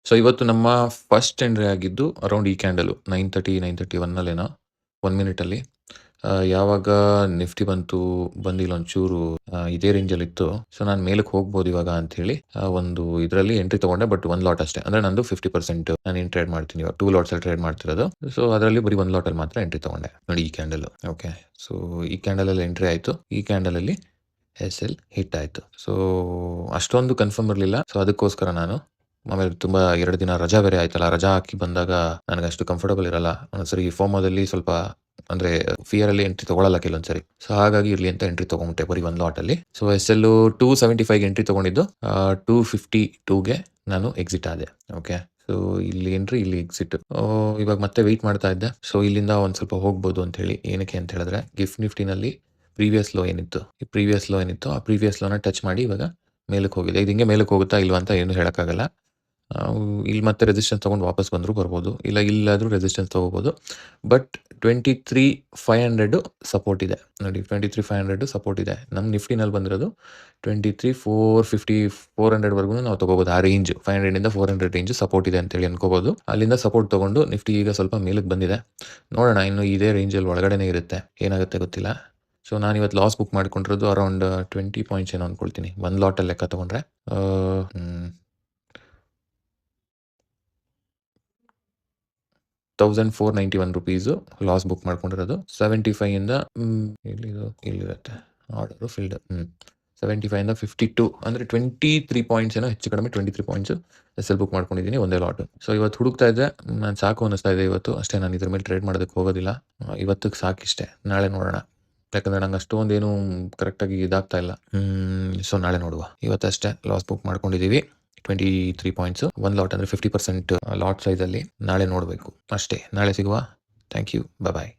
So ಇವತ್ತು ನಮ್ಮ first entry ಆಗಿದ್ದು ಅರೌಂಡ್ ಈ ಕ್ಯಾಂಡಲು 9:30, 9:31 ಅಲ್ಲೇನೋ 1 ಮಿನಿಟಲ್ಲಿ. ಯಾವಾಗ ನಿಫ್ಟಿ ಬಂದಿಲ್ಲ ಒಂಚೂರು ಇದೇ ರೇಂಜಲ್ಲಿತ್ತು. ಸೊ ನಾನು ಮೇಲಕ್ಕೆ ಹೋಗ್ಬೋದು ಇವಾಗ ಅಂಥೇಳಿ ಒಂದು ಇದರಲ್ಲಿ ಎಂಟ್ರಿ ತಗೊಂಡೆ. ಬಟ್ 1 ಲಾಟ್ ಅಷ್ಟೇ. ಅಂದರೆ ನಂದು 50% ನಾನೇನು ಟ್ರೇಡ್ ಮಾಡ್ತೀನಿ ಇವಾಗ 2 ಲಾಟ್ಸಲ್ಲಿ ಟ್ರೇಡ್ ಮಾಡ್ತಿರೋದು. ಸೊ ಅದರಲ್ಲಿ ಬರೀ 1 ಲಾಟಲ್ಲಿ ಮಾತ್ರ ಎಂಟ್ರಿ ತಗೊಂಡೆ. ನೋಡಿ ಈ ಕ್ಯಾಂಡಲು. ಓಕೆ. ಸೊ ಈ ಕ್ಯಾಂಡಲಲ್ಲಿ ಎಂಟ್ರಿ ಆಯಿತು. ಈ ಕ್ಯಾಂಡಲಲ್ಲಿ SL ಹಿಟ್ ಆಯಿತು. ಸೊ ಅಷ್ಟೊಂದು ಕನ್ಫರ್ಮ್ ಇರಲಿಲ್ಲ. ಸೊ ಅದಕ್ಕೋಸ್ಕರ ನಾನು ಆಮೇಲೆ ತುಂಬ 2 ದಿನ ರಜಾ ಬೇರೆ ಆಯ್ತಲ್ಲ. ರಜಾ ಹಾಕಿ ಬಂದಾಗ ನನಗೆ ಅಷ್ಟು ಕಂಫರ್ಟಬಲ್ ಇರಲ್ಲ. ಒಂದೊಂದ್ಸರಿ ಫೋಮೋದಲ್ಲಿ ಸ್ವಲ್ಪ ಅಂದರೆ ಫಿಯರಲ್ಲಿ ಎಂಟ್ರಿ ತಗೊಳ್ಳಲ್ಲ ಕೆಲವೊಂದ್ಸರಿ. ಸೊ ಹಾಗಾಗಿ ಇರಲಿ ಅಂತ ಎಂಟ್ರಿ ತಗೊಂಬಿಟ್ಟೆ ಬರೀ 1 ಲಾಟಲ್ಲಿ. ಸೊ SL 275ಗೆ ಎಂಟ್ರಿ ತಗೊಂಡಿದ್ದು 252ಗೆ ನಾನು ಎಕ್ಸಿಟ್ ಆದೆ. ಓಕೆ. ಸೊ ಇಲ್ಲಿ ಎಂಟ್ರಿ, ಇಲ್ಲಿ ಎಕ್ಸಿಟ್. ಇವಾಗ ಮತ್ತೆ ವೆಯ್ಟ್ ಮಾಡ್ತಾ ಇದ್ದೆ. ಸೊ ಇಲ್ಲಿಂದ ಒಂದು ಸ್ವಲ್ಪ ಹೋಗ್ಬೋದು ಅಂತ ಹೇಳಿ. ಏನಕ್ಕೆ ಅಂತ ಹೇಳಿದ್ರೆ ಗಿಫ್ಟ್ ನಿಫ್ಟಿನಲ್ಲಿ ಪ್ರೀವಿಯಸ್ ಲೋ ಏನಿತ್ತು, ಆ ಪ್ರೀವಿಯಸ್ ಲೋನ ಟಚ್ ಮಾಡಿ ಇವಾಗ ಮೇಲಕ್ಕೆ ಹೋಗಿದೆ. ಇದು ಹಿಂಗೆ ಮೇಲಕ್ಕೆ ಹೋಗುತ್ತಾ ಇಲ್ವಾ ಅಂತ ಏನು ಹೇಳೋಕ್ಕಾಗಲ್ಲ. ಇಲ್ಲಿ ಮತ್ತೆ ರೆಸಿಸ್ಟೆನ್ಸ್ ತೊಗೊಂಡು ವಾಪಸ್ ಬಂದರೂ ಬರ್ಬೋದು. ಇಲ್ಲಾದರೂ ರೆಸಿಸ್ಟೆನ್ಸ್ ತೊಗೋಬೋದು. ಬಟ್ 23,500 ಸಪೋರ್ಟ್ ಇದೆ. ನೋಡಿ 23,500 ಸಪೋರ್ಟ್ ಇದೆ. ನಮ್ಮ ನಿಫ್ಟಿನಲ್ಲಿ ಬಂದಿರೋದು 23,450, 400ವರೆಗೂ ನಾವು ತೊಗೋಬೋದು. ಆ ರೇಂಜ್ 500ಇಂದ 400 ರೇಂಜ್ ಸಪೋರ್ಟ್ ಇದೆ ಅಂತೇಳಿ ಅನ್ಕೋಬೋದು. ಅಲ್ಲಿಂದ ಸಪೋರ್ಟ್ ತೊಗೊಂಡು ನಿಫ್ಟಿ ಈಗ ಸ್ವಲ್ಪ ಮೇಲಕ್ಕೆ ಬಂದಿದೆ. ನೋಡೋಣ, ಇನ್ನು ಇದೇ ರೇಂಜಲ್ಲಿ ಒಳಗಡೆನೇ ಇರುತ್ತೆ. ಏನಾಗುತ್ತೆ ಗೊತ್ತಿಲ್ಲ. ಸೊ ನಾನಿವತ್ತು ಲಾಸ್ ಬುಕ್ ಮಾಡ್ಕೊಂಡಿರೋದು ಅರೌಂಡ್ 20 ಪಾಯಿಂಟ್ಸ್ ಏನೋ ಅಂದ್ಕೊಳ್ತೀನಿ. 1 ಲಾಟಲ್ಲಿ ಲೆಕ್ಕ ತೊಗೊಂಡ್ರೆ 1,491 ರುಪೀಸು ಲಾಸ್ ಬುಕ್ ಮಾಡ್ಕೊಂಡಿರೋದು. 75ಇಂದ ಇಲ್ಲಿರುತ್ತೆ ಆರ್ಡರು ಫಿಲ್ಡ್. 75ಇಂದ 52 ಅಂದರೆ 23 ಪಾಯಿಂಟ್ಸ್ ಏನೋ ಹೆಚ್ಚು ಕಡಿಮೆ 23 ಪಾಯಿಂಟ್ಸು SL ಬುಕ್ ಮಾಡ್ಕೊಂಡಿದ್ದೀನಿ ಒಂದೇ ಲಾಟು. ಸೊ ಇವತ್ತು ಹುಡುಕ್ತಾ ಇದ್ದೆ. ನಾನು ಸಾಕು ಅನ್ನಿಸ್ತಾ ಇದೆ ಇವತ್ತು. ಅಷ್ಟೇ, ನಾನು ಇದ್ರ ಮೇಲೆ ಟ್ರೇಡ್ ಮಾಡೋದಕ್ಕೆ ಹೋಗೋದಿಲ್ಲ. ಇವತ್ತಿಗೆ ಸಾಕಿಷ್ಟೇ. ನಾಳೆ ನೋಡೋಣ. ಯಾಕಂದರೆ ನಂಗೆ ಅಷ್ಟೊಂದೇನು ಕರೆಕ್ಟಾಗಿ ಇದಾಗ್ತಾ ಇಲ್ಲ. ಸೊ ನಾಳೆ ನೋಡುವ. ಇವತ್ತಷ್ಟೇ ಲಾಸ್ ಬುಕ್ ಮಾಡ್ಕೊಂಡಿದ್ದೀವಿ 23 ಪಾಯಿಂಟ್ಸು. 1 ಲಾಟ್ ಅಂದರೆ 50% ಲಾಟ್ ಸೈಜಲ್ಲಿ. ನಾಳೆ ನೋಡಬೇಕು ಅಷ್ಟೇ. ನಾಳೆ ಸಿಗುವ. Thank you. ಬಾಯ್.